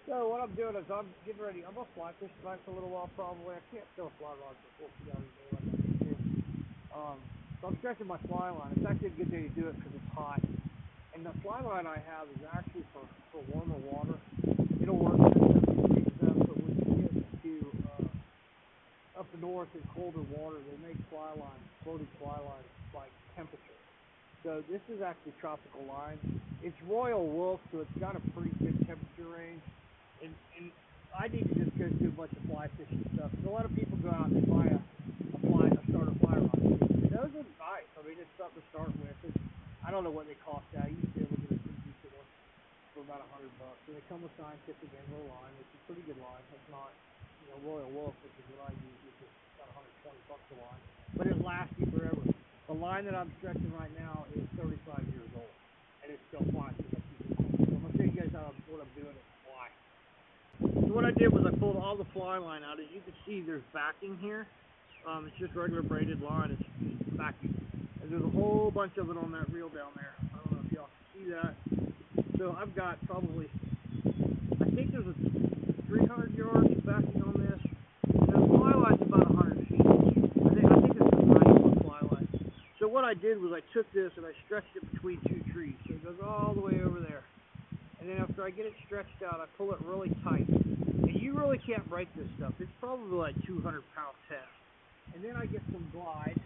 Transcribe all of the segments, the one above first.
So what I'm doing is I'm getting ready. I'm gonna fly fish tonight for a little while probably. I can't throw a fly rod for 14 hours a day like I used to. So I'm stretching my fly line. It's actually a good day to do it because it's hot. And the fly line I have is actually for warmer water. It'll work at 70 degrees up, but when you get to up north in colder water, they make fly lines, floating fly lines, like temperature. So this is actually tropical line. It's Royal Wolf, so it's got a pretty good temperature range. And I need to just go do a bunch of fly fishing stuff. So a lot of people go out and buy a starter fly rod. Those are nice. I mean, it's something to start with. I don't know what they cost now. You used to be able to get a pretty decent one for about $100. And they come with scientific angle line, which is a pretty good line. It's not, Royal Wolf, which is what I use, which is about $120 a line. But it lasts you forever. The line that I'm stretching right now is 35 years old, and it's still fine. So I'm gonna show you guys what I'm doing and why. So what I did was I pulled all the fly line out. As you can see, there's backing here. It's just regular braided line. It's backing, and there's a whole bunch of it on that reel down there. I don't know if y'all can see that. So I've got probably, I think there's a 300 yards backing on this. And the fly line's about 100 feet. I think it's a 9-foot fly line. So what I did was I took this and I stretched it between two trees. So it goes all the way over there. And then after I get it stretched out, I pull it really tight. And you really can't break this stuff. It's probably like 200-pound test. And then I get some glide,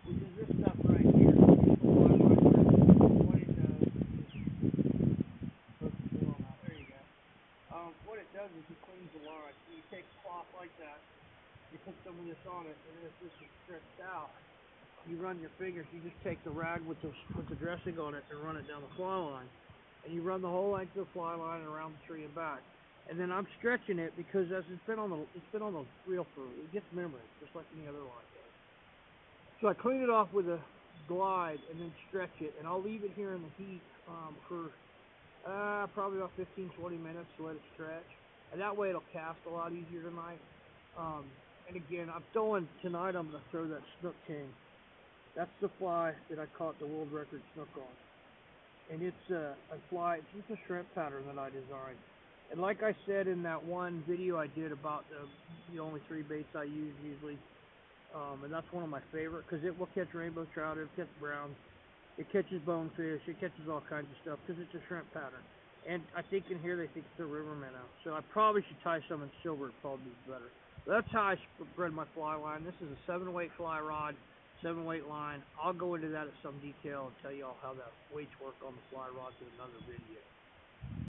which is this stuff right here. What it does is it cleans the line. So you take a cloth like that, you put some of this on it, and then as this is stretched out, you run your fingers. You just take the rag with the dressing on it and run it down the fly line, and you run the whole length of the fly line and around the tree and back. And then I'm stretching it because as it's been on the reel for, it gets memory just like any other line does. So I clean it off with a glide and then stretch it, and I'll leave it here in the heat for probably about 15-20 minutes to let it stretch, and that way it'll cast a lot easier tonight. And again, tonight I'm going to throw that Snook King. That's the fly that I caught the world record snook on, and it's a fly. It's just a shrimp pattern that I designed. And like I said in that one video I did about the only 3 baits I use usually, and that's one of my favorite because it will catch rainbow trout, it'll catch browns, it catches bonefish, it catches all kinds of stuff because it's a shrimp pattern. And I think in here they think it's a river minnow. So I probably should tie some in silver, it'd probably be better. But that's how I spread my fly line. This is a 7-weight fly rod, 7-weight line. I'll go into that in some detail and tell you all how the weights work on the fly rods in another video.